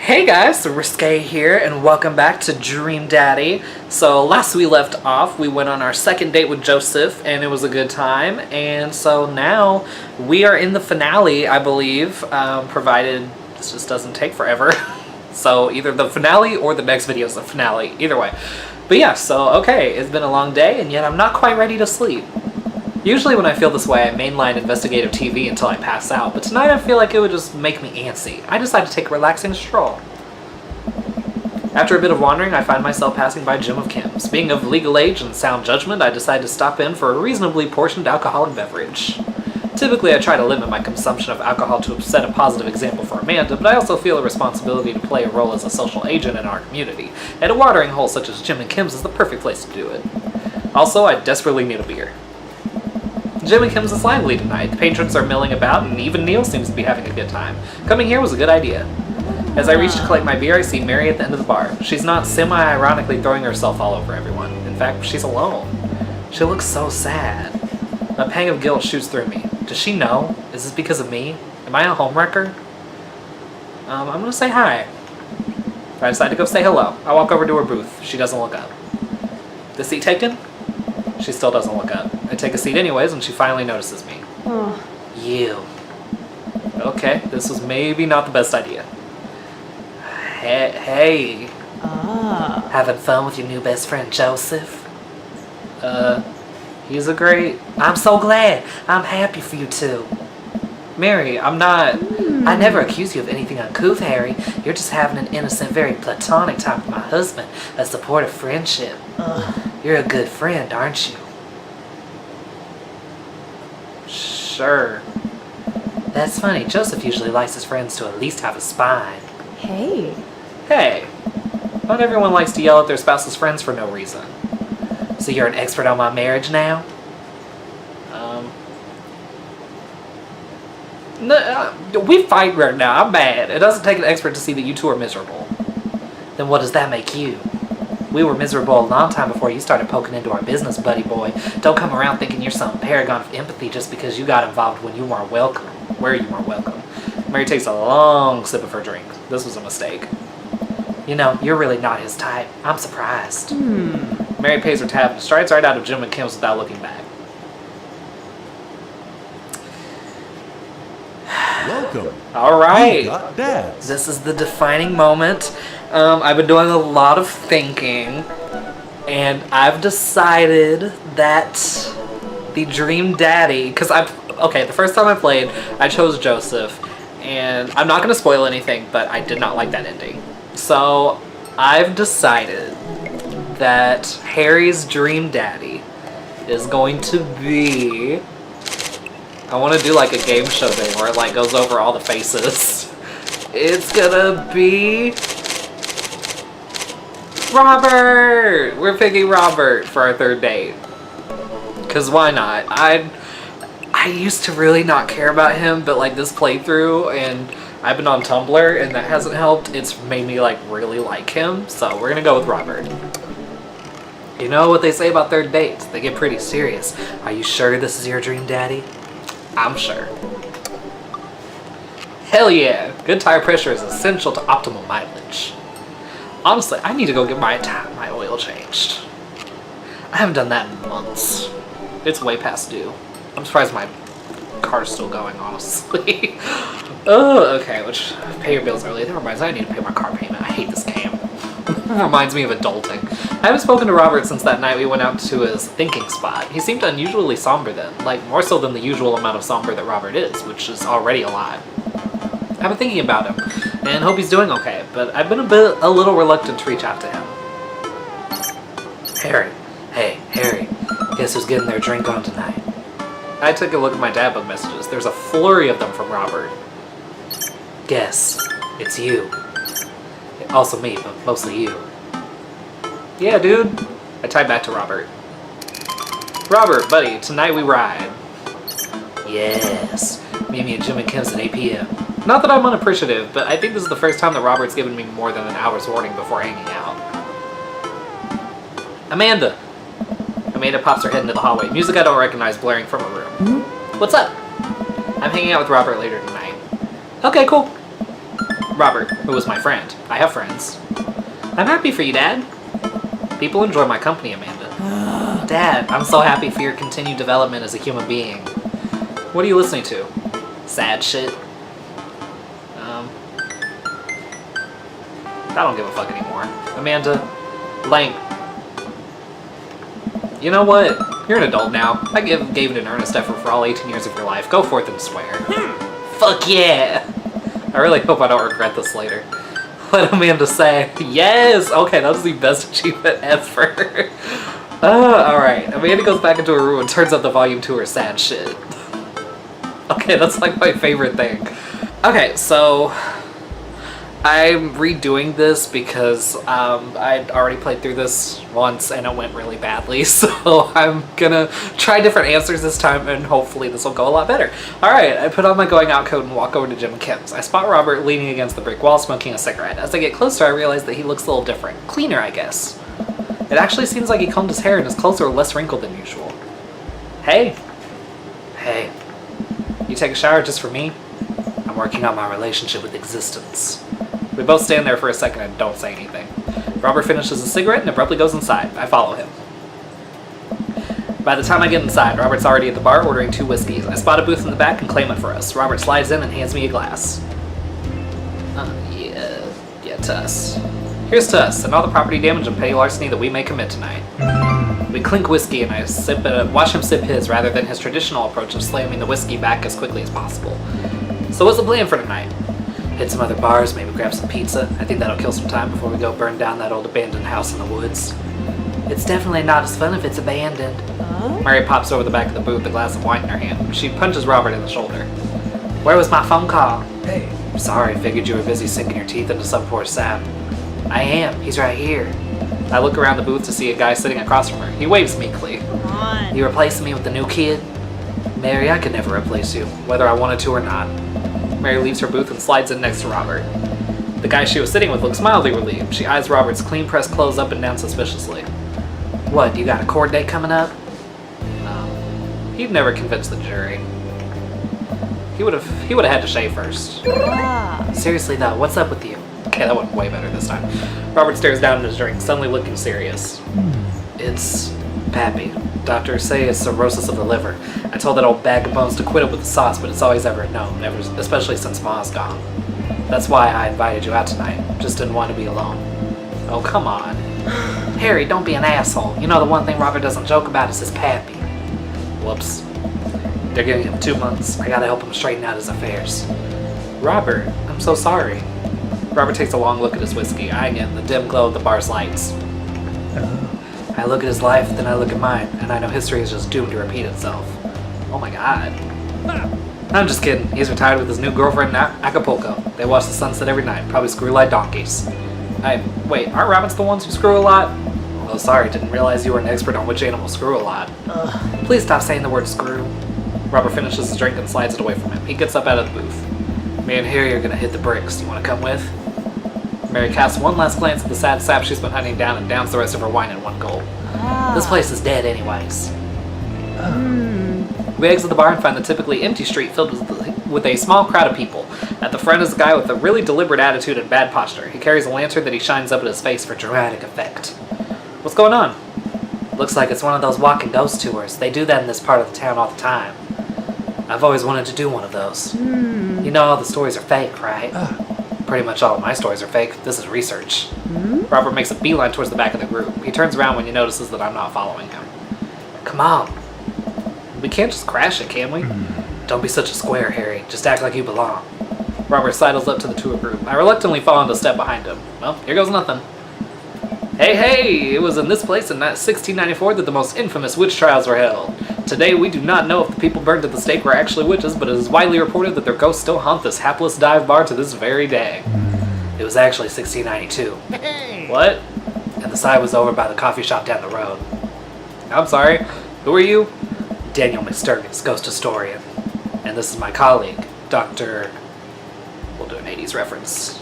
Hey guys, Risque here, and welcome back to Dream Daddy. So last we left off, we went on our second date with Joseph, and it was a good time. And so now we are in the finale, I believe, provided this just doesn't take forever. So either the finale or the next video is the finale, either way. But yeah, so okay, it's been a long day, and yet I'm not quite ready to sleep. Usually when I feel this way, I mainline investigative TV until I pass out, but tonight I feel like it would just make me antsy. I decided to take a relaxing stroll. After a bit of wandering, I find myself passing by Jim of Kim's. Being of legal age and sound judgment, I decide to stop in for a reasonably portioned alcoholic beverage. Typically, I try to limit my consumption of alcohol to set a positive example for Amanda, but I also feel a responsibility to play a role as a social agent in our community, and a watering hole such as Jim and Kim's is the perfect place to do it. Also, I desperately need a beer. Jim and Kim's is lively tonight. The patrons are milling about, and even Neil seems to be having a good time. Coming here was a good idea. As I reach to collect my beer, I see Mary at the end of the bar. She's not semi-ironically throwing herself all over everyone. In fact, she's alone. She looks so sad. A pang of guilt shoots through me. Does she know? Is this because of me? Am I a homewrecker? I'm gonna say hi. I decide to go say hello. I walk over to her booth. She doesn't look up. The seat taken? She still doesn't look up. I take a seat anyways, and she finally notices me. Oh. You. Okay, this was maybe not the best idea. Hey. Ah. Having fun with your new best friend, Joseph? He's a great... I'm so glad. I'm happy for you two. Mary, I'm not... I never accuse you of anything uncouth, Harry. You're just having an innocent, very platonic time with my husband. A supportive friendship. You're a good friend, aren't you? Sure. That's funny. Joseph usually likes his friends to at least have a spine. Hey. Hey. Not everyone likes to yell at their spouse's friends for no reason. So you're an expert on my marriage now? No, we fight right now. I'm mad. It doesn't take an expert to see that you two are miserable. Then what does that make you? We were miserable a long time before you started poking into our business, buddy boy. Don't come around thinking you're some paragon of empathy just because you got involved when you weren't welcome. Where you weren't welcome. Mary takes a long sip of her drink. This was a mistake. You know, you're really not his type. I'm surprised. Mary pays her tab and strides right out of Jim and Kim's without looking back. Welcome. All right. You got dads. This is the defining moment. I've been doing a lot of thinking, and I've decided that the Dream Daddy, because the first time I played, I chose Joseph, and I'm not going to spoil anything, but I did not like that ending. So I've decided that Harry's Dream Daddy is going to be... I want to do like a game show thing where it like goes over all the faces. It's gonna be... Robert! We're picking Robert for our third date. Cause why not? I used to really not care about him, but like this playthrough, and I've been on Tumblr, and that hasn't helped. It's made me like really like him, so we're gonna go with Robert. You know what they say about third dates? They get pretty serious. Are you sure this is your Dream Daddy? I'm sure. Hell yeah! Good tire pressure is essential to optimal mileage. Honestly, I need to go get my oil changed. I haven't done that in months. It's way past due. I'm surprised my car's still going, honestly. Oh, okay, pay your bills early. That reminds me, I need to pay my car payment. I hate this game. Reminds me of adulting. I haven't spoken to Robert since that night we went out to his thinking spot. He seemed unusually somber then, like more so than the usual amount of somber that Robert is, which is already a lot. I've been thinking about him, and hope he's doing okay, but I've been a little reluctant to reach out to him. Harry. Hey, Harry. Guess who's getting their drink on tonight? I took a look at my dad book messages. There's a flurry of them from Robert. Guess. It's you. Also me, but mostly you. Yeah, dude. I typed back to Robert. Robert, buddy, tonight we ride. Yes. Meet me at Jim and Kim's at 8 p.m. Not that I'm unappreciative, but I think this is the first time that Robert's given me more than an hour's warning before hanging out. Amanda. Amanda pops her head into the hallway. Music I don't recognize blaring from her room. What's up? I'm hanging out with Robert later tonight. Okay, cool. Robert, who was my friend. I have friends. I'm happy for you, Dad. People enjoy my company, Amanda. Dad, I'm so happy for your continued development as a human being. What are you listening to? Sad shit? I don't give a fuck anymore. Amanda, Lang. You know what? You're an adult now. I gave it an earnest effort for all 18 years of your life. Go forth and swear. Fuck yeah! I really hope I don't regret this later. Let Amanda say, yes! Okay, that was the best achievement ever. Alright. Amanda goes back into her room and turns up the volume to her sad shit. Okay, that's like my favorite thing. Okay, so I'm redoing this because I'd already played through this once and it went really badly, so I'm gonna try different answers this time and hopefully this will go a lot better. Alright, I put on my going out coat and walk over to Jim and Kim's. I spot Robert leaning against the brick wall smoking a cigarette. As I get closer, I realize that he looks a little different. Cleaner, I guess. It actually seems like he combed his hair and his clothes are less wrinkled than usual. Hey. Hey. You take a shower just for me? I'm working on my relationship with existence. We both stand there for a second and don't say anything. Robert finishes a cigarette and abruptly goes inside. I follow him. By the time I get inside, Robert's already at the bar ordering 2 whiskeys. I spot a booth in the back and claim it for us. Robert slides in and hands me a glass. Yeah, to us. Here's to us and all the property damage and petty larceny that we may commit tonight. We clink whiskey and I watch him sip his rather than his traditional approach of slamming the whiskey back as quickly as possible. So what's the plan for tonight? Hit some other bars, maybe grab some pizza. I think that'll kill some time before we go burn down that old abandoned house in the woods. It's definitely not as fun if it's abandoned. Mary pops over the back of the booth, a glass of wine in her hand. She punches Robert in the shoulder. Where was my phone call? Hey. Sorry, figured you were busy sinking your teeth into some poor sap. I am. He's right here. I look around the booth to see a guy sitting across from her. He waves meekly. Come on. You replacing me with the new kid? Mary, I could never replace you, whether I wanted to or not. Mary leaves her booth and slides in next to Robert. The guy she was sitting with looks mildly relieved. She eyes Robert's clean-pressed clothes up and down suspiciously. What, you got a court date coming up? He'd never convinced the jury. He would have had to shave first. Seriously though, what's up with you? Okay, that went way better this time. Robert stares down at his drink, suddenly looking serious. It's Pappy. Doctors say it's cirrhosis of the liver. I told that old bag of bones to quit it with the sauce, but it's always ever known, especially since Ma's gone. That's why I invited you out tonight. Just didn't want to be alone. Oh, come on. Harry, don't be an asshole. You know the one thing Robert doesn't joke about is his Pappy. Whoops. They're giving him 2 months. I gotta help him straighten out his affairs. Robert, I'm so sorry. Robert takes a long look at his whiskey, eyeing it in the dim glow of the bar's lights. I look at his life, then I look at mine, and I know history is just doomed to repeat itself. Oh my god. I'm just kidding. He's retired with his new girlfriend in Acapulco. They watch the sunset every night, probably screw like donkeys. Wait, aren't rabbits the ones who screw a lot? Oh, sorry, didn't realize you were an expert on which animals screw a lot. Please stop saying the word screw. Robert finishes his drink and slides it away from him. He gets up out of the booth. Me and Harry are gonna hit the bricks. You wanna come with? Mary casts one last glance at the sad sap she's been hunting down and downs the rest of her wine in one gulp. This place is dead anyways. We exit the bar and find the typically empty street filled with a small crowd of people. At the front is a guy with a really deliberate attitude and bad posture. He carries a lantern that he shines up at his face for dramatic effect. What's going on? Looks like it's one of those walking ghost tours. They do that in this part of the town all the time. I've always wanted to do one of those. You know all the stories are fake, right? Pretty much all of my stories are fake. This is research. Robert makes a beeline towards the back of the group. He turns around when he notices that I'm not following him. Come on. We can't just crash it, can we? Don't be such a square, Harry. Just act like you belong. Robert sidles up to the tour group. I reluctantly fall into step behind him. Well, here goes nothing. Hey! It was in this place in 1694 that the most infamous witch trials were held. Today, we do not know if the people burned at the stake were actually witches, but it is widely reported that their ghosts still haunt this hapless dive bar to this very day. It was actually 1692. What? And the side was over by the coffee shop down the road. I'm sorry, who are you? Daniel McSturgis, ghost historian. And this is my colleague, Dr. We'll do an 80s reference.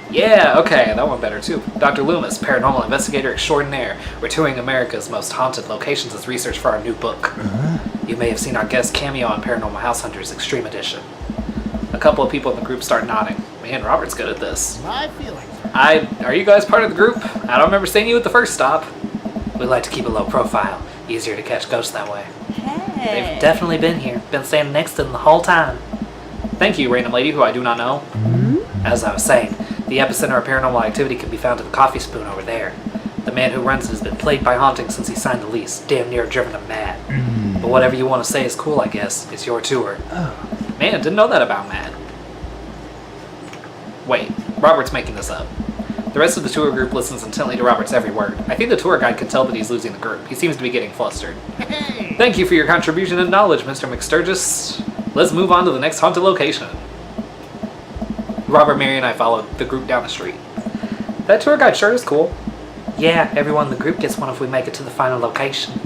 Yeah, okay, that one better too. Dr. Loomis, paranormal investigator extraordinaire. We're touring America's most haunted locations as research for our new book. You may have seen our guest cameo on Paranormal House Hunters Extreme Edition. A couple of people in the group start nodding. Man, Robert's good at this. My feelings. Are you guys part of the group? I don't remember seeing you at the first stop. We like to keep a low profile. Easier to catch ghosts that way. Hey. They've definitely been here. Been standing next to them the whole time. Thank you, random lady who I do not know. As I was saying, the epicenter of paranormal activity can be found at the Coffee Spoon over there. The man who runs it has been plagued by hauntings since he signed the lease, damn near driven him mad. But whatever you want to say is cool, I guess. It's your tour. Man, didn't know that about Matt. Wait, Robert's making this up. The rest of the tour group listens intently to Robert's every word. I think the tour guide can tell that he's losing the group. He seems to be getting flustered. Hey. Thank you for your contribution and knowledge, Mr. McSturgis. Let's move on to the next haunted location. Robert, Mary, and I followed the group down the street. That tour guide sure is cool. Yeah, everyone in the group gets one if we make it to the final location.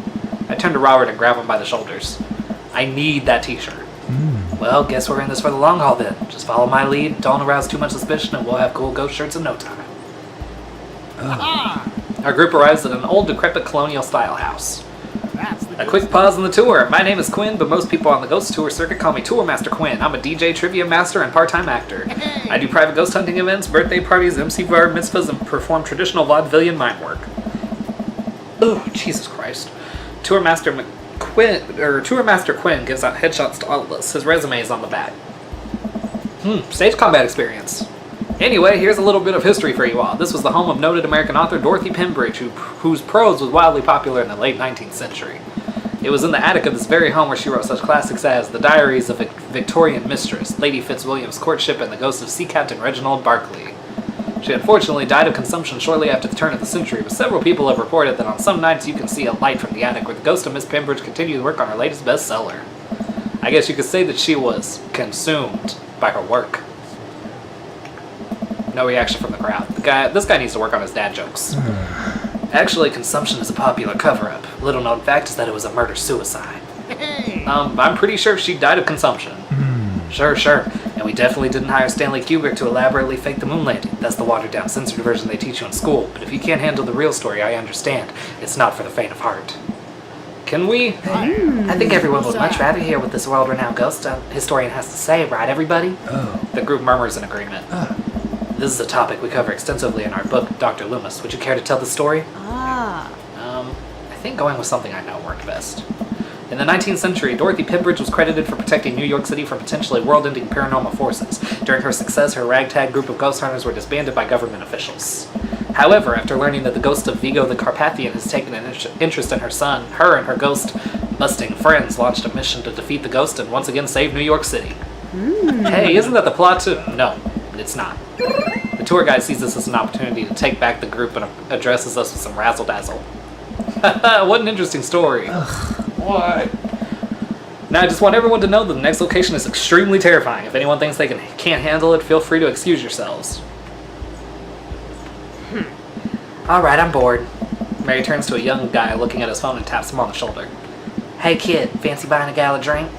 I turned to Robert and grabbed him by the shoulders. I need that t-shirt. Well, guess we're in this for the long haul then. Just follow my lead, don't arouse too much suspicion, and we'll have cool ghost shirts in no time. Our group arrives at an old, decrepit colonial-style house. That's the A quick pause in the tour. My name is Quinn, but most people on the ghost tour circuit call me Tour Master Quinn. I'm a DJ, trivia master, and part-time actor. I do private ghost hunting events, birthday parties, MC bar mitzvahs, and perform traditional vaudevillian mime work. Oh, Jesus Christ. Tour Master Quinn gives out headshots to all of us. His resume is on the back. Stage combat experience. Anyway, here's a little bit of history for you all. This was the home of noted American author Dorothy Pembridge, whose prose was wildly popular in the late 19th century. It was in the attic of this very home where she wrote such classics as The Diaries of a Victorian Mistress, Lady Fitzwilliam's Courtship, and The Ghost of Sea Captain Reginald Barclay. She unfortunately died of consumption shortly after the turn of the century, but several people have reported that on some nights you can see a light from the attic where the ghost of Miss Pembridge continued to work on her latest bestseller. I guess you could say that she was consumed by her work. No reaction from the crowd. This guy needs to work on his dad jokes. Actually, consumption is a popular cover-up. Little known fact is that it was a murder-suicide. Hey. I'm pretty sure she died of consumption. Sure. And we definitely didn't hire Stanley Kubrick to elaborately fake the moon landing. That's the watered-down censored version they teach you in school. But if you can't handle the real story, I understand. It's not for the faint of heart. Can we? I think everyone would much rather hear what this world-renowned ghost historian has to say, right, everybody? The group murmurs in agreement. This is a topic we cover extensively in our book, Dr. Loomis. Would you care to tell the story? I think going with something I know worked best. In the 19th century, Dorothy Pembridge was credited for protecting New York City from potentially world-ending paranormal forces. During her success, her ragtag group of ghost hunters were disbanded by government officials. However, after learning that the ghost of Vigo the Carpathian has taken an interest in her son, her and her ghost-busting friends launched a mission to defeat the ghost and once again save New York City. Hey, isn't that the plot to... No, it's not. The tour guide sees this as an opportunity to take back the group and addresses us with some razzle-dazzle. What an interesting story. What? Now, I just want everyone to know that the next location is extremely terrifying. If anyone thinks they can't handle it, feel free to excuse yourselves. Alright, I'm bored. Mary turns to a young guy looking at his phone and taps him on the shoulder. Hey kid, fancy buying a gal a drink?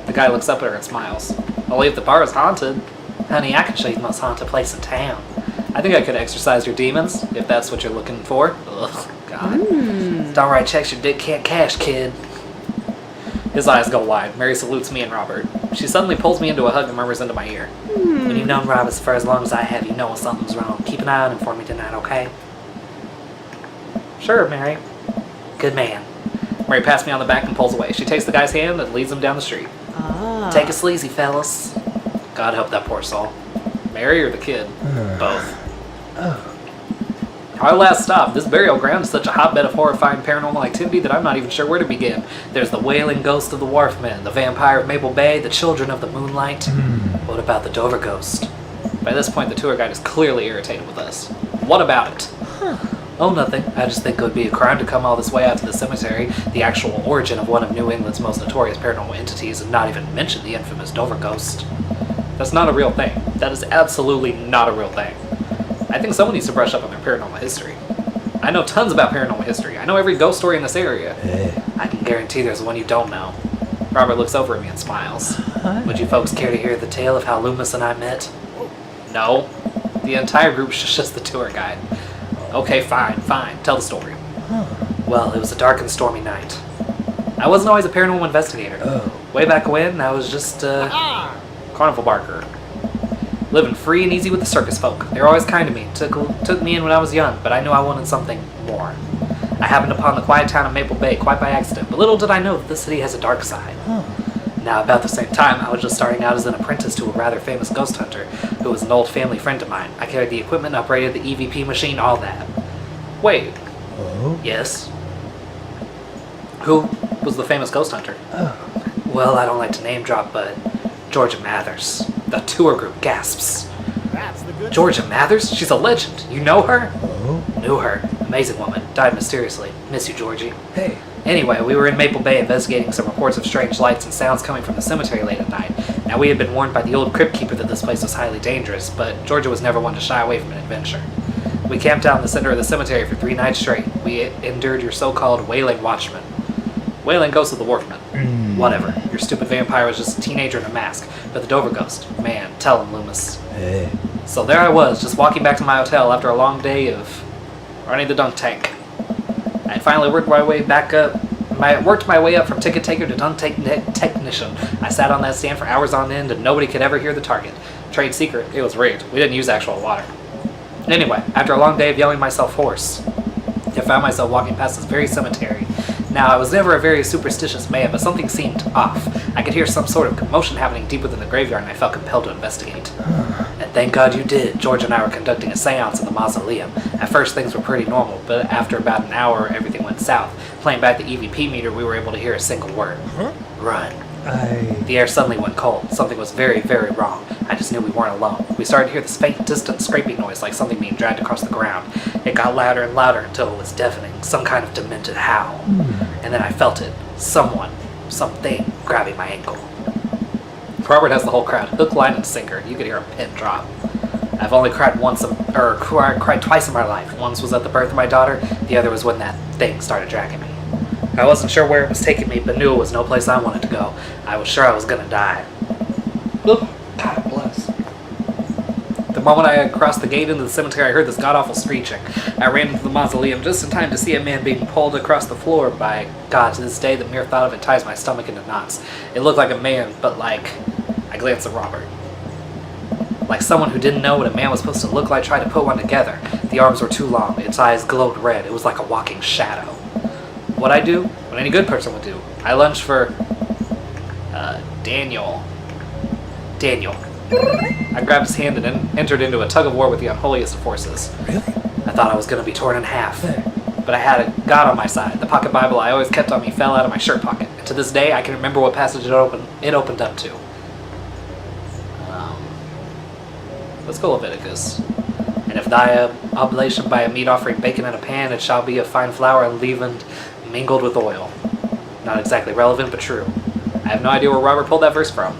The guy looks up at her and smiles. Only if the bar is haunted. Honey, I can show you the most haunted place in town. I think I could exorcise your demons, if that's what you're looking for. Ugh, God. Downright checks your dick can't cash, kid. His eyes go wide. Mary salutes me and Robert. She suddenly pulls me into a hug and murmurs into my ear. When you've known Robert for as long as I have, you know when something's wrong. Keep an eye on him for me tonight, okay? Sure, Mary. Good man. Mary pats me on the back and pulls away. She takes the guy's hand and leads him down the street. Take it sleazy, fellas. God help that poor soul. Mary or the kid? Both. Our last stop, this burial ground is such a hotbed of horrifying paranormal activity that I'm not even sure where to begin. There's the wailing ghost of the Wharfmen, the vampire of Maple Bay, the children of the moonlight. What about the Dover ghost? By this point, the tour guide is clearly irritated with us. What about it? Oh, nothing. I just think it would be a crime to come all this way out to the cemetery, the actual origin of one of New England's most notorious paranormal entities, and not even mention the infamous Dover ghost. That's not a real thing. That is absolutely not a real thing. I think someone needs to brush up on their paranormal history. I know tons about paranormal history. I know every ghost story in this area. I can guarantee there's one you don't know. Robert looks over at me and smiles. Would you folks care to hear the tale of how Loomis and I met? No. The entire group shushes the tour guide. Okay, fine. Tell the story. Well, it was a dark and stormy night. I wasn't always a paranormal investigator. Way back when, I was just a carnival barker. living free and easy with the circus folk. They were always kind to me, took me in when I was young, but I knew I wanted something more. I happened upon the quiet town of Maple Bay quite by accident, but little did I know that this city has a dark side. Now, about the same time, I was just starting out as an apprentice to a rather famous ghost hunter, who was an old family friend of mine. I carried the equipment, operated the EVP machine, all that. Wait. Oh? Yes? Who was the famous ghost hunter? Oh. Well, I don't like to name drop, but Georgia Mathers. The tour group gasps. That's the good Georgia Mathers? She's a legend. You know her? Oh? Knew her. Amazing woman. Died mysteriously. Miss you, Georgie. Hey. Anyway, we were in Maple Bay investigating some reports of strange lights and sounds coming from the cemetery late at night. Now, we had been warned by the old crypt keeper that this place was highly dangerous, but Georgia was never one to shy away from an adventure. We camped out in the center of the cemetery for 3 nights straight. We endured your so-called wailing watchman. Wailing ghost of the wharfman. Whatever. Your stupid vampire was just a teenager in a mask. But the Dover ghost, man, tell him, Loomis. Hey. So there I was, just walking back to my hotel after a long day of running the dunk tank. I finally worked my way back up. Worked my way up from ticket taker to dunk tank technician. I sat on that stand for hours on end, and nobody could ever hear the target. Trade secret, it was rigged. We didn't use actual water. Anyway, after a long day of yelling myself hoarse, I found myself walking past this very cemetery. Now, I was never a very superstitious man, but something seemed off. I could hear some sort of commotion happening deep within the graveyard, and I felt compelled to investigate. And thank God you did. George and I were conducting a seance in the mausoleum. At first, things were pretty normal, but after about an hour, everything went south. Playing back the EVP meter, we were able to hear a single word. Run. The air suddenly went cold. Something was very, very wrong. I just knew we weren't alone. We started to hear this faint, distant scraping noise like something being dragged across the ground. It got louder and louder until it was deafening, some kind of demented howl. And then I felt it. Someone, something, grabbing my ankle. Robert has the whole crowd, hook, line, and sinker. You could hear a pin drop. I've only cried cried twice in my life. Once was at the birth of my daughter, the other was when that thing started dragging me. I wasn't sure where it was taking me, but knew it was no place I wanted to go. I was sure I was gonna die. Look, God bless. The moment I had crossed the gate into the cemetery, I heard this god-awful screeching. I ran into the mausoleum just in time to see a man being pulled across the floor. By God, to this day, the mere thought of it ties my stomach into knots. It looked like a man, but like... I glanced at Robert. Like someone who didn't know what a man was supposed to look like tried to put one together. The arms were too long, its eyes glowed red. It was like a walking shadow. What'd I do? What any good person would do. I lunged for... Daniel. I grabbed his hand and entered into a tug-of-war with the unholiest of forces. Really? I thought I was going to be torn in half. But I had a God on my side. The pocket Bible I always kept on me fell out of my shirt pocket. And to this day, I can remember what passage it opened up to. Let's go Leviticus. And if thy oblation by a meat offering bacon in a pan, it shall be of fine flour and leavened, mingled with oil. Not exactly relevant, but true. I have no idea where Robert pulled that verse from.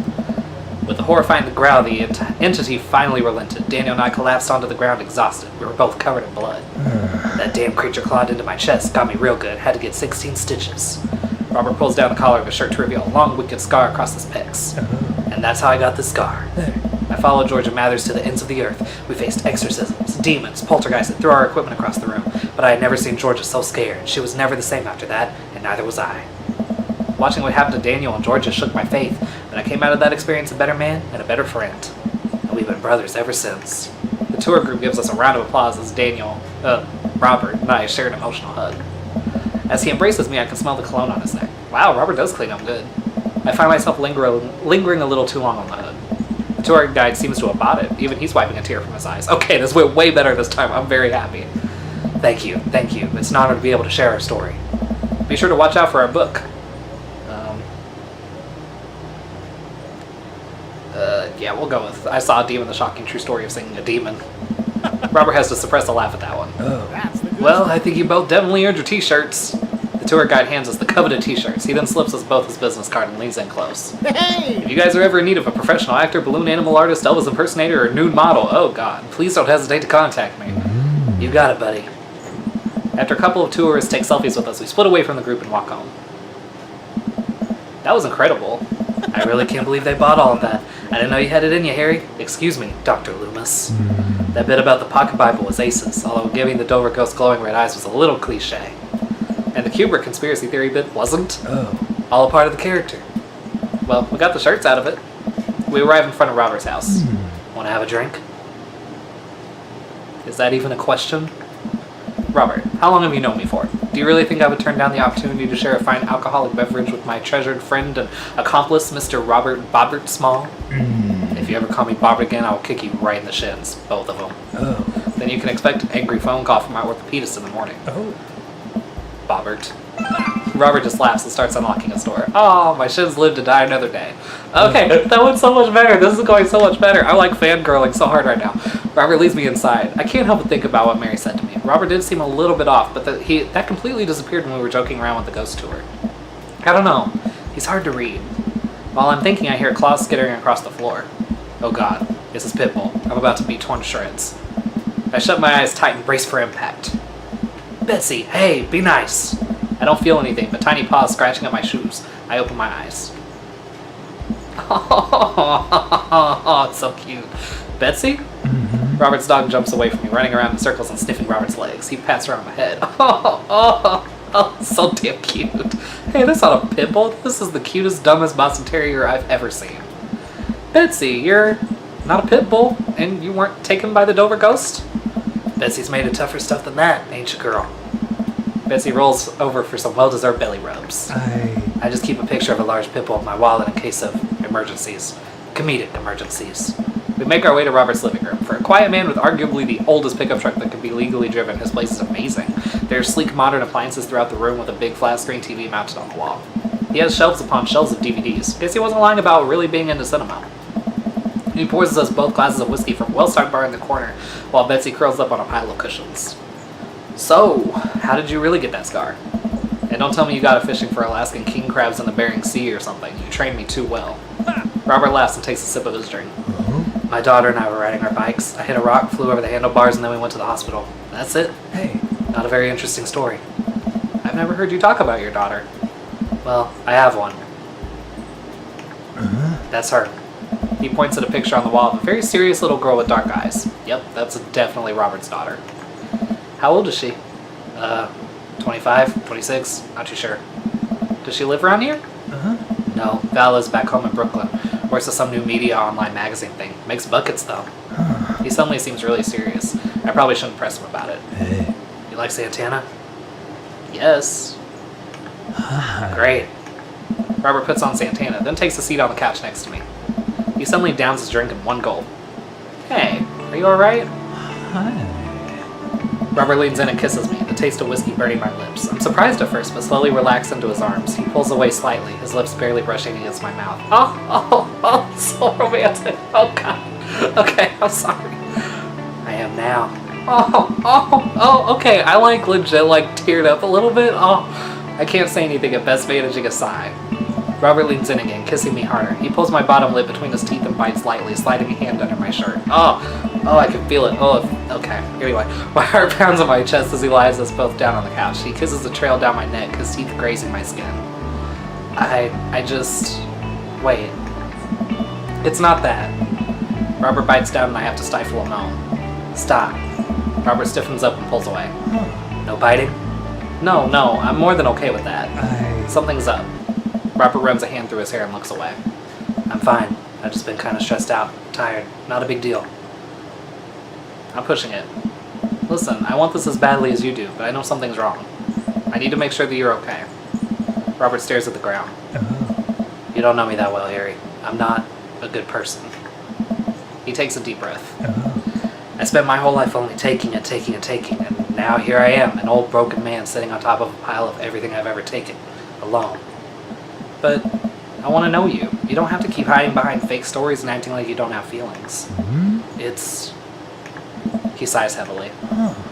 With a horrifying growl, the entity finally relented. Daniel and I collapsed onto the ground exhausted. We were both covered in blood. That damn creature clawed into my chest, got me real good. Had to get 16 stitches. Robert pulls down the collar of his shirt to reveal a long, wicked scar across his pecs. And that's how I got the scar. I followed Georgia Mathers to the ends of the earth. We faced exorcisms, demons, poltergeists that threw our equipment across the room. But I had never seen Georgia so scared. She was never the same after that, and neither was I. Watching what happened to Daniel and Georgia shook my faith, but I came out of that experience a better man and a better friend. And we've been brothers ever since. The tour group gives us a round of applause as Robert and I share an emotional hug. As he embraces me, I can smell the cologne on his neck. Wow, Robert does clean up good. I find myself lingering a little too long on the hood. The tour guide seems to have bought it. Even he's wiping a tear from his eyes. Okay, this went way better this time. I'm very happy. Thank you. It's an honor to be able to share our story. Be sure to watch out for our book. Yeah, we'll go with I Saw a Demon, the shocking true story of singing a demon. Robert has to suppress a laugh at that one. That's the good Well, I think you both definitely earned your t-shirts. The tour guide hands us the coveted t-shirts. He then slips us both his business card and leans in close. Hey! If you guys are ever in need of a professional actor, balloon animal artist, Elvis impersonator, or nude model, oh god, please don't hesitate to contact me. You got it, buddy. After a couple of tourists take selfies with us, we split away from the group and walk home. That was incredible. I really can't believe they bought all of that. I didn't know you had it in you, Harry. Excuse me, Dr. Loomis. That bit about the pocket Bible was aces, although giving the Dover ghost glowing red eyes was a little cliche. And the Kubrick conspiracy theory bit wasn't. All a part of the character. Well, we got the shirts out of it. We arrive in front of Robert's house. Want to have a drink? Is that even a question? Robert, how long have you known me for? Do you really think I would turn down the opportunity to share a fine alcoholic beverage with my treasured friend and accomplice, Mr. Robert Bobbert Small? If you ever call me Bobbert again, I will kick you right in the shins, both of them. Oh. Then you can expect an angry phone call from my orthopedist in the morning. Oh. Bobbert. Robert just laughs and starts unlocking his door. Oh, my shins live to die another day. Okay, that went so much better. This is going so much better. I like fangirling so hard right now. Robert leads me inside. I can't help but think about what Mary said to me. Robert did seem a little bit off, but that completely disappeared when we were joking around with the ghost tour. I don't know. He's hard to read. While I'm thinking, I hear claws skittering across the floor. Oh god, this is Pitbull. I'm about to be torn to shreds. I shut my eyes tight and brace for impact. Betsy, hey, be nice. I don't feel anything, but tiny paws scratching at my shoes. I open my eyes. Oh, it's so cute. Betsy? Robert's dog jumps away from me, running around in circles and sniffing Robert's legs. He pats around my head. Oh, so damn cute. Hey, that's not a pit bull. This is the cutest, dumbest Boston Terrier I've ever seen. Betsy, you're not a pit bull, and you weren't taken by the Dover ghost? Betsy's made of tougher stuff than that, ain't you, girl? Betsy rolls over for some well-deserved belly rubs. I just keep a picture of a large pit bull in my wallet in case of emergencies. Comedic emergencies. We make our way to Robert's living room. For a quiet man with arguably the oldest pickup truck that can be legally driven, his place is amazing. There are sleek modern appliances throughout the room with a big flat screen TV mounted on the wall. He has shelves upon shelves of DVDs. Guess he wasn't lying about really being into cinema. He pours us both glasses of whiskey from a well-stocked bar in the corner, while Betsy curls up on a pile of cushions. So, how did you really get that scar? And don't tell me you got it fishing for Alaskan king crabs in the Bering Sea or something. You trained me too well. Robert laughs and takes a sip of his drink. My daughter and I were riding our bikes. I hit a rock, flew over the handlebars, and then we went to the hospital. That's it. Hey. Not a very interesting story. I've never heard you talk about your daughter. Well, I have one. That's her. He points at a picture on the wall of a very serious little girl with dark eyes. Yep, that's definitely Robert's daughter. How old is she? 25, 26, not too sure. Does she live around here? No, Val lives back home in Brooklyn. Works at some new media online magazine thing. Makes buckets, though. He suddenly seems really serious. I probably shouldn't press him about it. Hey. You like Santana? Yes. Great. Robert puts on Santana, then takes a seat on the couch next to me. He suddenly downs his drink in one gulp. Hey, are you alright? Hi. Robert leans in and kisses me, the taste of whiskey burning my lips. I'm surprised at first, but slowly relax into his arms. He pulls away slightly, his lips barely brushing against my mouth. Oh, so romantic. Oh, God. Okay, I'm sorry. I am now. Okay, I legit teared up a little bit. Oh, I can't say anything at best managing a sigh. Robert leans in again, kissing me harder. He pulls my bottom lip between his teeth and bites lightly, sliding a hand under my shirt. Oh, I can feel it. Okay. Anyway, my heart pounds on my chest as he lies us both down on the couch. He kisses the trail down my neck, his teeth grazing my skin. Wait. It's not that. Robert bites down and I have to stifle a moan. Stop. Robert stiffens up and pulls away. No biting? No, I'm more than okay with that. Something's up. Robert runs a hand through his hair and looks away. I'm fine. I've just been kind of stressed out, tired. Not a big deal. I'm pushing it. Listen, I want this as badly as you do, but I know something's wrong. I need to make sure that you're okay. Robert stares at the ground. You don't know me that well, Harry. I'm not a good person. He takes a deep breath. I spent my whole life only taking, and now here I am, an old broken man sitting on top of a pile of everything I've ever taken, alone. But I want to know you. You don't have to keep hiding behind fake stories and acting like you don't have feelings. He sighs heavily.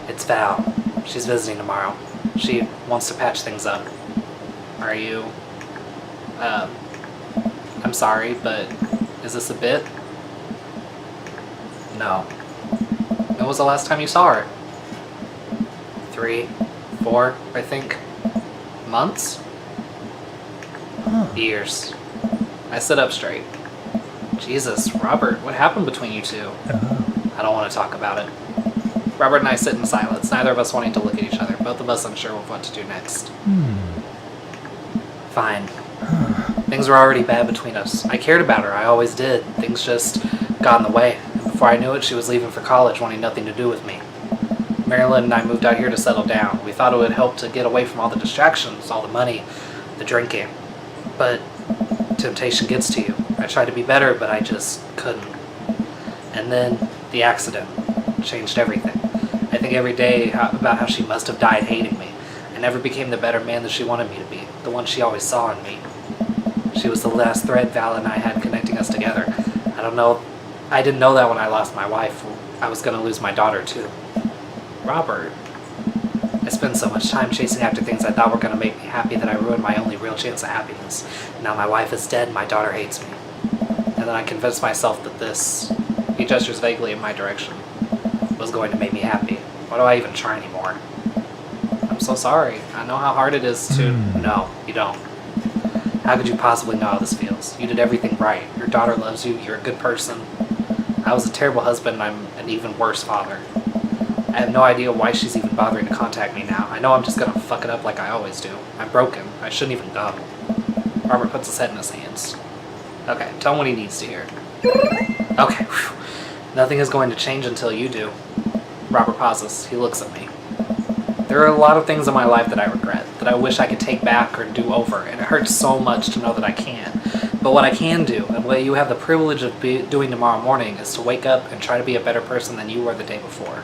It's Val. She's visiting tomorrow. She wants to patch things up. Are you... I'm sorry, but is this a bit? No. When was the last time you saw her? 3, 4, I think. Months? Years. I sit up straight. Jesus, Robert, what happened between you two? I don't want to talk about it. Robert and I sit in silence, neither of us wanting to look at each other, both of us unsure of what to do next. Fine. Things were already bad between us. I cared about her, I always did. Things just got in the way. And Before I knew it, she was leaving for college, wanting nothing to do with me. Marilyn and I moved out here to settle down. We thought it would help to get away from all the distractions, all the money, the drinking. But temptation gets to you. I tried to be better, but I just couldn't. And then the accident changed everything. I think every day about how she must have died hating me. I never became the better man that she wanted me to be, the one she always saw in me. She was the last thread Val and I had connecting us together. I didn't know that when I lost my wife. I was going to lose my daughter too. Robert. I spent so much time chasing after things I thought were going to make me happy that I ruined my only real chance of happiness. Now my wife is dead, my daughter hates me. And then I convinced myself that this, he gestures vaguely in my direction, was going to make me happy. Why do I even try anymore? I'm so sorry. I know how hard it is to... No, you don't. How could you possibly know how this feels? You did everything right. Your daughter loves you, you're a good person. I was a terrible husband and I'm an even worse father. I have no idea why she's even bothering to contact me now. I know I'm just gonna fuck it up like I always do. I'm broken. I shouldn't even go. Robert puts his head in his hands. Okay, tell him what he needs to hear. Okay, whew. Nothing is going to change until you do. Robert pauses. He looks at me. There are a lot of things in my life that I regret, that I wish I could take back or do over, and it hurts so much to know that I can't. But what I can do, and what you have the privilege of doing tomorrow morning, is to wake up and try to be a better person than you were the day before.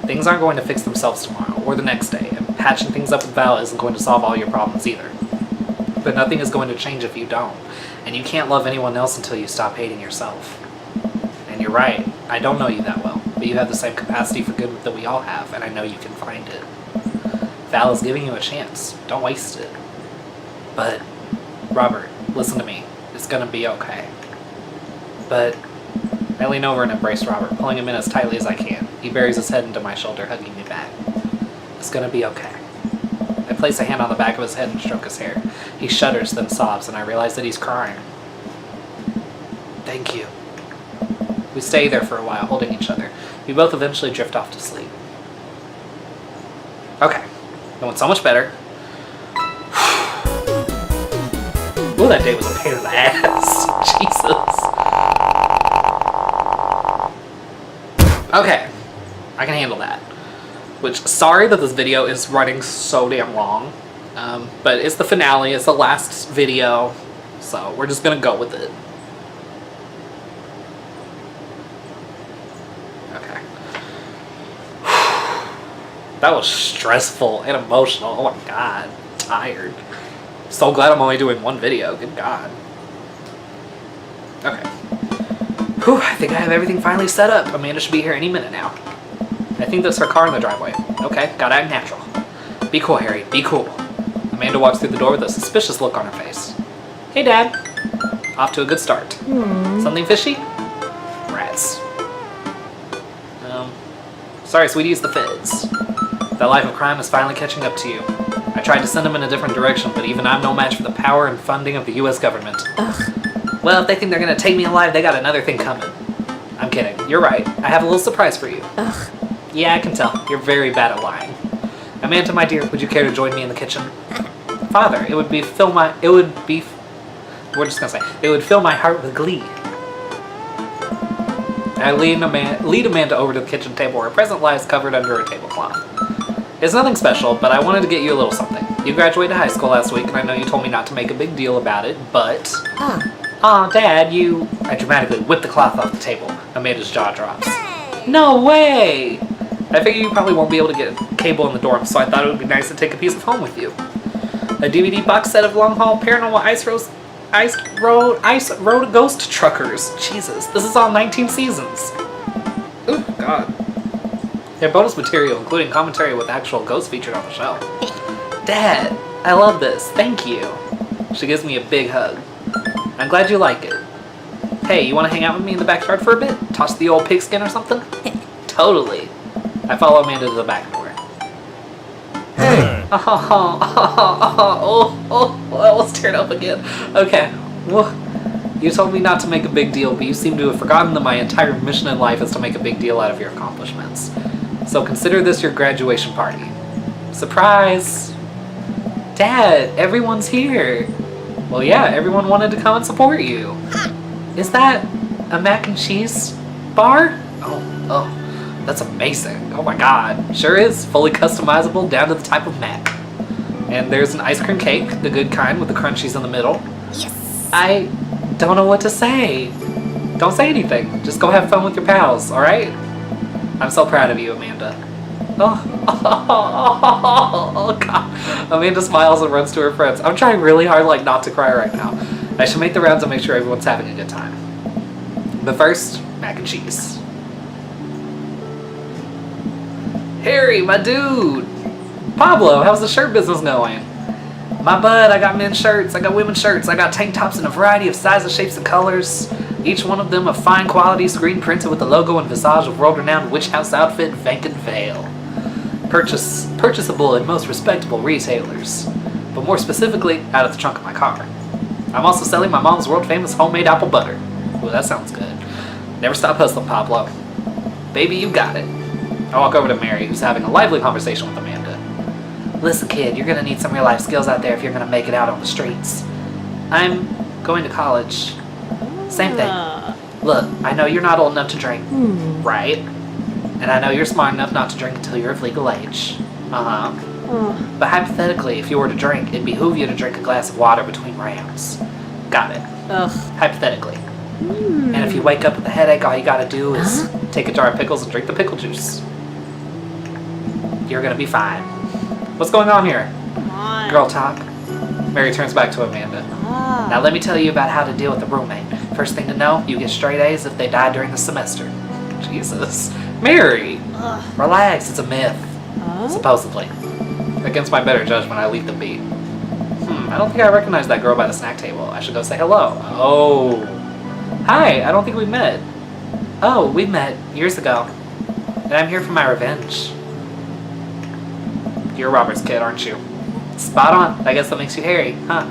Things aren't going to fix themselves tomorrow, or the next day, and patching things up with Val isn't going to solve all your problems either. But nothing is going to change if you don't, and you can't love anyone else until you stop hating yourself. And you're right, I don't know you that well, but you have the same capacity for good that we all have, and I know you can find it. Val is giving you a chance. Don't waste it. But, Robert, listen to me. It's gonna be okay. But, I lean over and embrace Robert, pulling him in as tightly as I can. He buries his head into my shoulder, hugging me back. It's gonna be okay. I place a hand on the back of his head and stroke his hair. He shudders, then sobs, and I realize that he's crying. Thank you. We stay there for a while, holding each other. We both eventually drift off to sleep. Okay. Going so much better. Ooh, that day was a pain in the ass. Jesus. Okay. I can handle that. Which, sorry that this video is running so damn long. But it's the finale. It's the last video. So, we're just gonna go with it. Okay. That was stressful and emotional. Oh my god. I'm tired. So glad I'm only doing one video. Good god. Okay. Whew, I think I have everything finally set up. Amanda should be here any minute now. I think that's her car in the driveway. Okay, gotta act natural. Be cool, Harry. Be cool. Amanda walks through the door with a suspicious look on her face. Hey, Dad. Off to a good start. Something fishy? Rats. Sorry, sweetie, it's the feds. That life of crime is finally catching up to you. I tried to send them in a different direction, but even I'm no match for the power and funding of the U.S. government. Ugh. Well, if they think they're gonna take me alive, they got another thing coming. I'm kidding. You're right. I have a little surprise for you. Ugh. Yeah, I can tell. You're very bad at lying. Amanda, my dear, would you care to join me in the kitchen? Father, it would fill my heart with glee. I lead Amanda over to the kitchen table where a present lies covered under a tablecloth. It's nothing special, but I wanted to get you a little something. You graduated high school last week, and I know you told me not to make a big deal about it, but... Aw, Dad, you... I dramatically whip the cloth off the table. Amanda's jaw drops. No way! I figure you probably won't be able to get cable in the dorm, so I thought it would be nice to take a piece of home with you. A DVD box set of Long Haul Paranormal Ice Road Ghost Truckers. Jesus, this is all 19 seasons. Ooh, God. They're bonus material, including commentary with actual ghosts featured on the show. Dad, I love this. Thank you. She gives me a big hug. I'm glad you like it. Hey, you want to hang out with me in the backyard for a bit? Toss the old pigskin or something? Totally. I follow Amanda to the back door. Hey! I almost teared up again. Okay. Well, you told me not to make a big deal, but you seem to have forgotten that my entire mission in life is to make a big deal out of your accomplishments. So consider this your graduation party. Surprise! Dad, everyone's here. Well, yeah, everyone wanted to come and support you. Is that a mac and cheese bar? Oh, that's amazing. Oh my god. Sure is. Fully customizable down to the type of mat. And there's an ice cream cake, the good kind with the crunchies in the middle. Yes. I don't know what to say. Don't say anything. Just go have fun with your pals, alright? I'm so proud of you, Amanda. Oh, God. Amanda smiles and runs to her friends. I'm trying really hard like not to cry right now. I should make the rounds and make sure everyone's having a good time. But first, mac and cheese. Harry, my dude. Pablo, how's the shirt business going? My bud, I got men's shirts, I got women's shirts, I got tank tops in a variety of sizes, shapes, and colors. Each one of them of fine quality, screen printed with the logo and visage of world-renowned witch house outfit Vanken Vale. Purchasable at most respectable retailers, but more specifically, out of the trunk of my car. I'm also selling my mom's world-famous homemade apple butter. Ooh, that sounds good. Never stop hustling, Pablo. Baby, you got it. I walk over to Mary, who's having a lively conversation with Amanda. Listen, kid, you're gonna need some real-life skills out there if you're gonna make it out on the streets. I'm going to college. Same thing. Look, I know you're not old enough to drink, right? And I know you're smart enough not to drink until you're of legal age. But hypothetically, if you were to drink, it'd behoove you to drink a glass of water between rounds. Got it. Ugh. Hypothetically. And if you wake up with a headache, all you gotta do is take a jar of pickles and drink the pickle juice. You're gonna be fine. What's going on here? Come on. Girl talk. Mary turns back to Amanda. Now let me tell you about how to deal with a roommate. First thing to know, you get straight A's if they die during the semester. Jesus. Mary! Relax, it's a myth. Supposedly. Against my better judgment, I leave them be. I don't think I recognize that girl by the snack table. I should go say hello. Oh. Hi, I don't think we've met. Oh, we met years ago. And I'm here for my revenge. You're Robert's kid, aren't you? Spot on. I guess that makes you Harry, huh?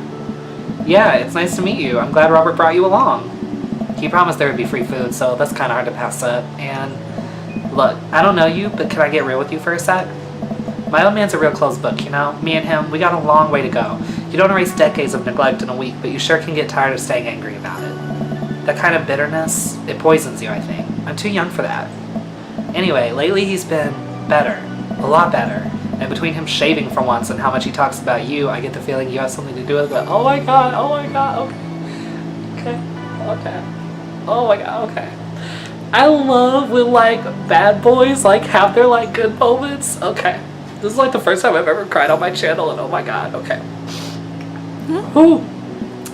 Yeah, it's nice to meet you. I'm glad Robert brought you along. He promised there would be free food, so that's kind of hard to pass up. And look, I don't know you, but can I get real with you for a sec? My old man's a real closed book, you know? Me and him, we got a long way to go. You don't erase decades of neglect in a week, but you sure can get tired of staying angry about it. That kind of bitterness, it poisons you, I think. I'm too young for that. Anyway, lately he's been better. A lot better. And between him shaving for once and how much he talks about you, I get the feeling you have something to do with it. Oh my god, okay. Oh my god, okay. I love when, like, bad boys, like, have their, like, good moments. Okay. This is, like, the first time I've ever cried on my channel, and oh my god, okay. Ooh.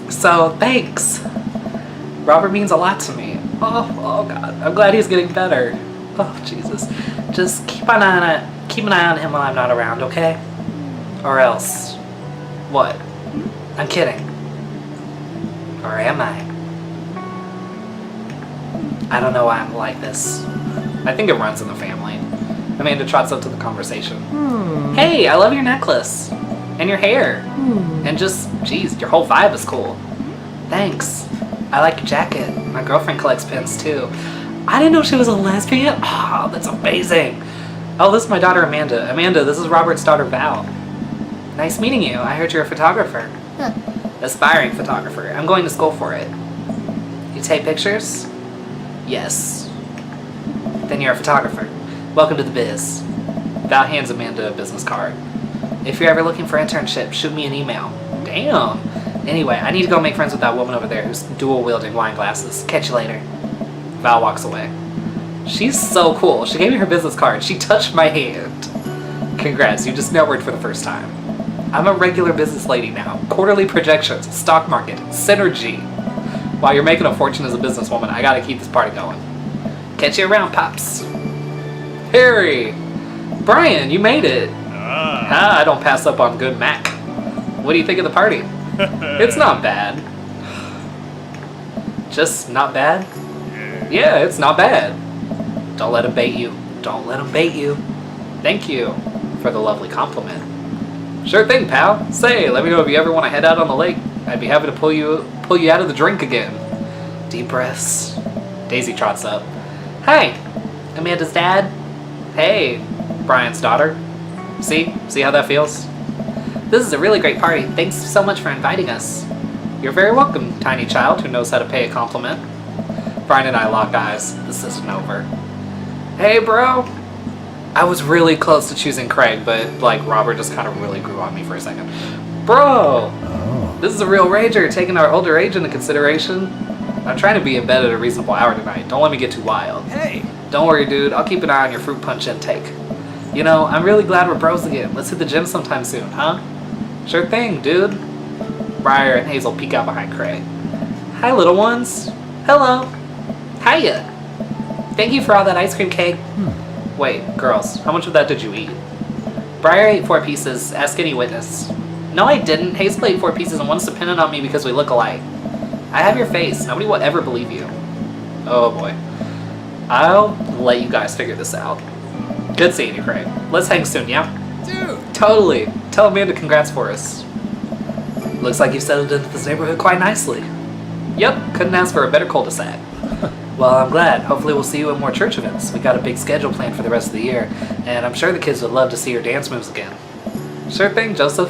So, thanks. Robert means a lot to me. Oh god. I'm glad he's getting better. Oh, Jesus. Just keep an eye on him while I'm not around, okay? Or else. What? I'm kidding. Or am I? I don't know why I'm like this. I think it runs in the family. Amanda trots up to the conversation. Hey, I love your necklace. And your hair. And just, geez, your whole vibe is cool. Thanks. I like your jacket. My girlfriend collects pins too. I didn't know she was a lesbian. Oh, that's amazing. Oh, this is my daughter Amanda. Amanda, this is Robert's daughter Val. Nice meeting you. I heard you're a photographer. Aspiring photographer. I'm going to school for it. You take pictures? Yes. Then you're a photographer. Welcome to the biz. Val hands Amanda a business card. If you're ever looking for internship, shoot me an email. Damn. Anyway, I need to go make friends with that woman over there who's dual-wielding wine glasses. Catch you later. Val walks away. She's so cool. She gave me her business card. She touched my hand. Congrats, you just networked for the first time. I'm a regular business lady now. Quarterly projections, stock market, synergy. While you're making a fortune as a businesswoman, I gotta keep this party going. Catch you around, Pops. Harry! Brian, you made it. I don't pass up on good Mac. What do you think of the party? It's not bad. Just not bad? Yeah, it's not bad. Don't let him bait you. Don't let him bait you. Thank you for the lovely compliment. Sure thing, pal. Say, let me know if you ever want to head out on the lake. I'd be happy to pull you out of the drink again. Deep breaths. Daisy trots up. Hi, Amanda's dad. Hey, Brian's daughter. See how that feels? This is a really great party. Thanks so much for inviting us. You're very welcome, tiny child who knows how to pay a compliment. Brian and I lock eyes. This isn't over. Hey, bro. I was really close to choosing Craig, but like Robert just kind of really grew on me for a second. Bro, this is a real rager, taking our older age into consideration. I'm trying to be in bed at a reasonable hour tonight. Don't let me get too wild. Hey! Don't worry, dude. I'll keep an eye on your fruit punch intake. You know, I'm really glad we're bros again. Let's hit the gym sometime soon, huh? Sure thing, dude. Briar and Hazel peek out behind Craig. Hi, little ones. Hello. Hiya. Thank you for all that ice cream cake. Wait, girls, how much of that did you eat? Briar ate 4 pieces. Ask any witness. No, I didn't. Hazel ate 4 pieces and one's dependent on me because we look alike. I have your face. Nobody will ever believe you. Oh boy. I'll let you guys figure this out. Good seeing you, Craig. Let's hang soon, yeah? Dude! Totally. Tell Amanda congrats for us. Looks like you've settled into this neighborhood quite nicely. Yep, couldn't ask for a better cul-de-sac. Well, I'm glad. Hopefully we'll see you at more church events. We got a big schedule planned for the rest of the year, and I'm sure the kids would love to see your dance moves again. Sure thing, Joseph.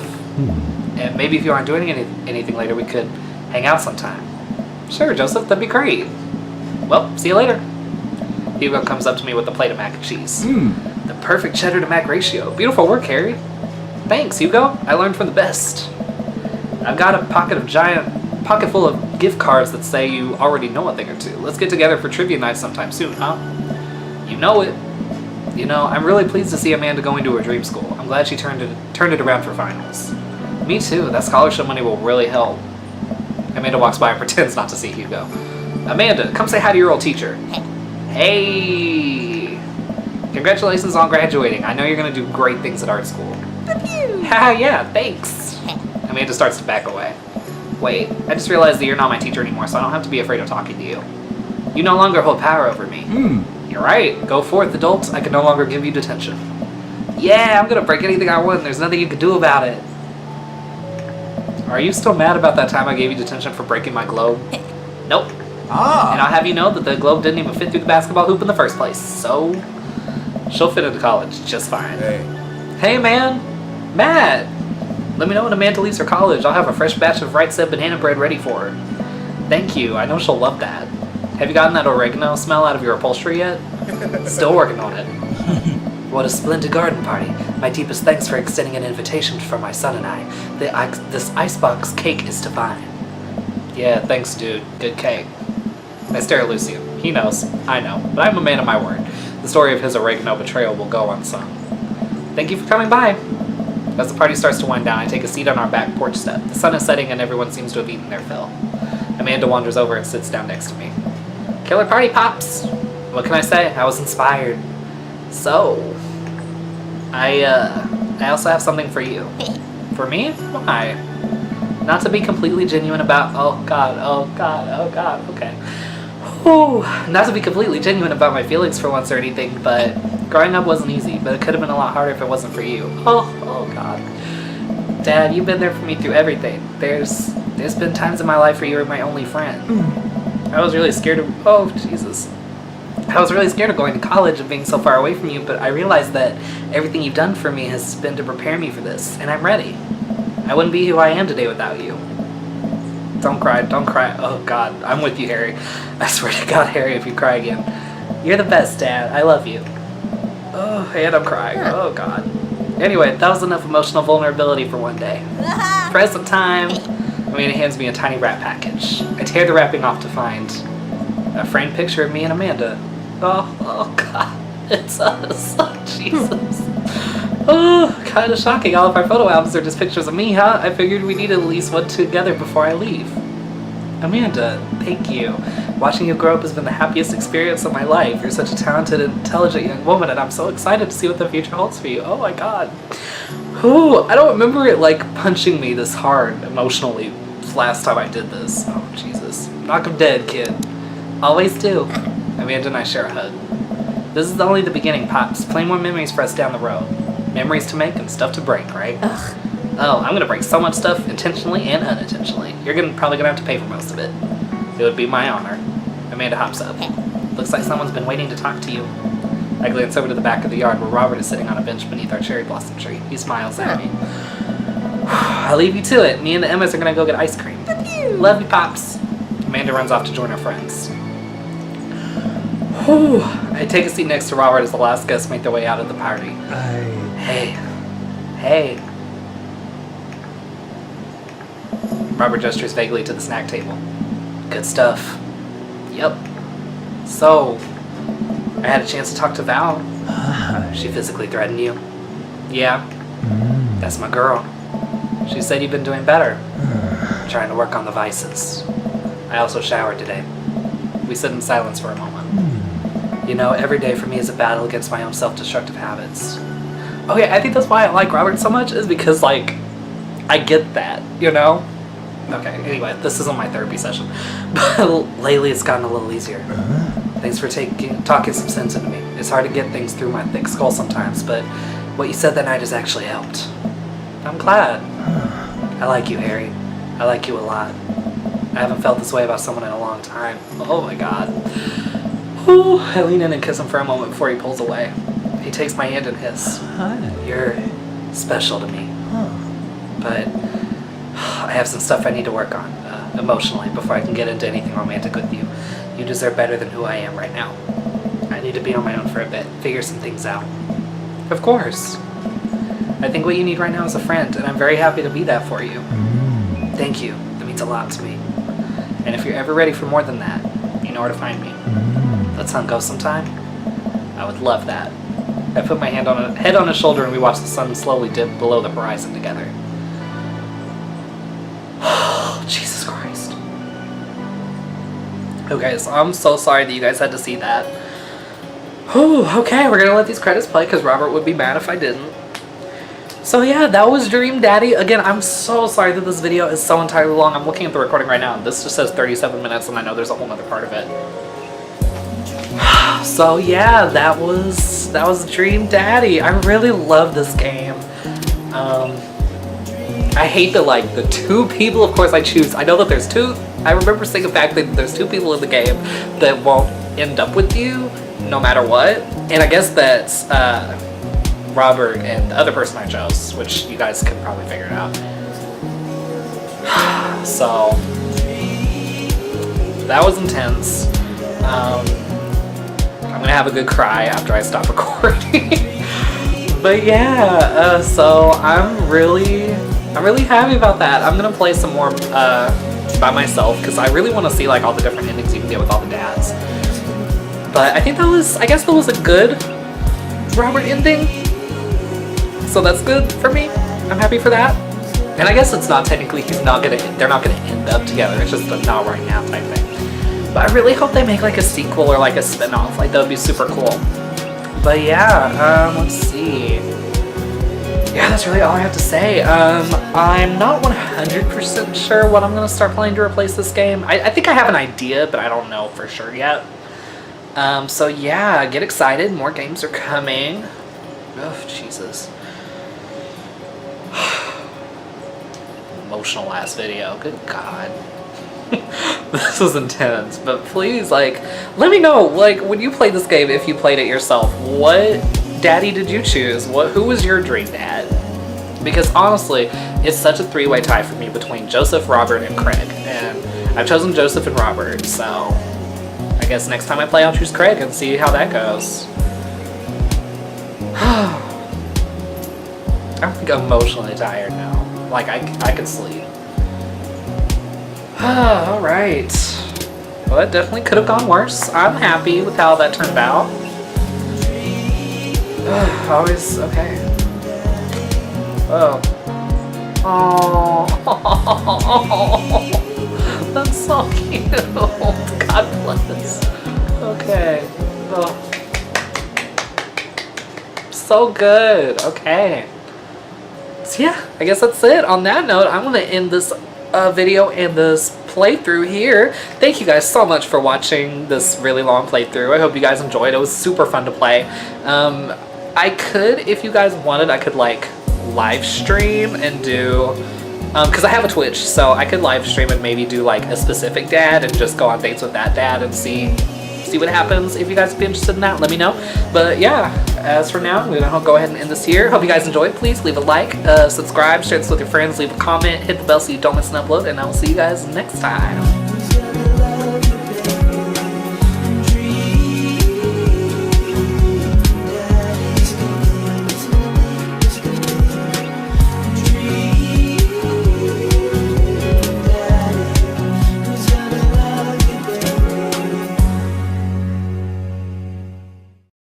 And maybe if you aren't doing anything later, we could hang out sometime. Sure, Joseph, that'd be great. Well, see you later. Hugo comes up to me with a plate of mac and cheese. The perfect cheddar to mac ratio. Beautiful work, Harry. Thanks, Hugo. I learned from the best. I've got a pocket full of gift cards that say you already know a thing or two. Let's get together for trivia night sometime soon, huh? You know it. You know, I'm really pleased to see Amanda going to her dream school. I'm glad she turned it around for finals. Me too. That scholarship money will really help. Amanda walks by and pretends not to see Hugo. Amanda, come say hi to your old teacher. Hey! Congratulations on graduating. I know you're going to do great things at art school. Haha, yeah, thanks. Amanda starts to back away. Wait, I just realized that you're not my teacher anymore, so I don't have to be afraid of talking to you. You no longer hold power over me. You're right. Go forth, adult. I can no longer give you detention. Yeah, I'm going to break anything I want. There's nothing you can do about it. Are you still mad about that time I gave you detention for breaking my globe? Nope. And I'll have you know that the globe didn't even fit through the basketball hoop in the first place, so she'll fit into college just fine. Hey, man. Matt. Let me know when Amanda leaves for college. I'll have a fresh batch of Right Said banana bread ready for her. Thank you. I know she'll love that. Have you gotten that oregano smell out of your upholstery yet? Still working on it. What a splendid garden party. My deepest thanks for extending an invitation for my son and I. This icebox cake is divine. Yeah, thanks, dude. Good cake. I stare at Lucian. He knows. I know. But I'm a man of my word. The story of his oregano betrayal will go unsung. Thank you for coming by. As the party starts to wind down, I take a seat on our back porch step. The sun is setting and everyone seems to have eaten their fill. Amanda wanders over and sits down next to me. Killer party, Pops! What can I say? I was inspired. So, I also have something for you. For me? Why? Not to be completely genuine about... Oh god, okay. Whew. Not to be completely genuine about my feelings for once or anything, but growing up wasn't easy, but it could have been a lot harder if it wasn't for you. Oh god. Dad, you've been there for me through everything. There's been times in my life where you were my only friend. I was really scared of... Oh, Jesus. I was really scared of going to college and being so far away from you, but I realized that everything you've done for me has been to prepare me for this, and I'm ready. I wouldn't be who I am today without you. Don't cry, don't cry. Oh god, I'm with you, Harry. I swear to God, Harry, if you cry again. You're the best, Dad. I love you. Oh, and I'm crying. Oh god. Anyway, that was enough emotional vulnerability for one day. Present time. Amanda hands me a tiny wrap package. I tear the wrapping off to find a framed picture of me and Amanda. Oh god. It's us. Oh, Jesus. Oh, kind of shocking. All of our photo albums are just pictures of me, huh? I figured we needed at least one together before I leave. Amanda, thank you. Watching you grow up has been the happiest experience of my life. You're such a talented and intelligent young woman, and I'm so excited to see what the future holds for you. Oh my god. Ooh, I don't remember it like punching me this hard emotionally last time I did this. Oh, Jesus. Knock 'em dead, kid. Always do. Amanda and I share a hug. This is only the beginning, Pops. Plenty more memories for us down the road. Memories to make and stuff to break, right? Ugh. Oh, I'm gonna break so much stuff intentionally and unintentionally. You're probably gonna have to pay for most of it. It would be my honor. Amanda hops up. Looks like someone's been waiting to talk to you. I glance over to the back of the yard where Robert is sitting on a bench beneath our cherry blossom tree. He smiles at me. I'll leave you to it. Me and the Emmas are gonna go get ice cream. Love you, Pops. Amanda runs off to join her friends. Whew. I take a seat next to Robert as the last guests make their way out of the party. Hey. Hey. Robert gestures vaguely to the snack table. Good stuff. Yep. So, I had a chance to talk to Val. She physically threatened you. Yeah. That's my girl. She said you've been doing better. Trying to work on the vices. I also showered today. We sit in silence for a moment. You know, every day for me is a battle against my own self-destructive habits. Oh yeah, I think that's why I like Robert so much, is because, like, I get that, you know? Okay, anyway, this isn't my therapy session. But lately it's gotten a little easier. Thanks for talking some sense into me. It's hard to get things through my thick skull sometimes, but what you said that night has actually helped. I'm glad. I like you, Harry. I like you a lot. I haven't felt this way about someone in a long time. Oh my god. Ooh, I lean in and kiss him for a moment before he pulls away. He takes my hand in his. You're special to me. But I have some stuff I need to work on, emotionally, before I can get into anything romantic with you. You deserve better than who I am right now. I need to be on my own for a bit, figure some things out. Of course. I think what you need right now is a friend, and I'm very happy to be that for you. Thank you. That means a lot to me. And if you're ever ready for more than that, you know where to find me. Let's hunt ghosts sometime. I would love that. I put my head on his shoulder and we watch the sun slowly dip below the horizon together. Jesus Christ. Okay, so I'm so sorry that you guys had to see that. Whew, okay, we're gonna let these credits play because Robert would be mad if I didn't. So yeah, that was Dream Daddy. Again, I'm so sorry that this video is so entirely long. I'm looking at the recording right now and this just says 37 minutes and I know there's a whole other part of it. So yeah, that was Dream Daddy. I really love this game. I hate that, like, the two people, of course, I choose. I know that there's two. I remember saying the fact that there's two people in the game that won't end up with you no matter what. And I guess that's Robert and the other person I chose, which you guys can probably figure it out. So that was intense. I'm gonna have a good cry after I stop recording. But yeah, so I'm really happy about that. I'm gonna play some more by myself because I really want to see like all the different endings you can get with all the dads. But I think I guess that was a good Robert ending. So that's good for me. I'm happy for that. And I guess it's not technically they're not gonna end up together. It's just a not right now type thing. But I really hope they make like a sequel or like a spin-off. Like that would be super cool. But yeah, let's see. Yeah, that's really all I have to say. I'm not 100% sure what I'm gonna start playing to replace this game. I think I have an idea, but I don't know for sure yet. So yeah, get excited. More games are coming. Oh, Jesus. Emotional last video. Good God. This was intense, but please, like, let me know, like, when you played this game, if you played it yourself, what daddy did you choose? Who was your dream dad? Because honestly, it's such a three-way tie for me between Joseph, Robert, and Craig, and I've chosen Joseph and Robert, so I guess next time I play, I'll choose Craig and see how that goes. I'm like emotionally tired now. Like, I could sleep. Alright. Well, that definitely could have gone worse. I'm happy with how that turned out. Always, okay. Oh. Oh. That's so cute. God bless. Okay. Oh. So good. Okay. So yeah, I guess that's it. On that note, I'm going to end this video and this playthrough here. Thank you guys so much for watching this really long playthrough. I hope you guys enjoyed. It was super fun to play. I could, if you guys wanted, I could like live stream and do, because I have a Twitch, so I could live stream and maybe do like a specific dad and just go on dates with that dad and see what happens. If you guys would be interested in that, let me know. But yeah, as for now, I'm gonna go ahead and end this here. Hope you guys enjoyed. Please leave a like, subscribe, share this with your friends, leave a comment, hit the bell so you don't miss an upload, and I will see you guys next time.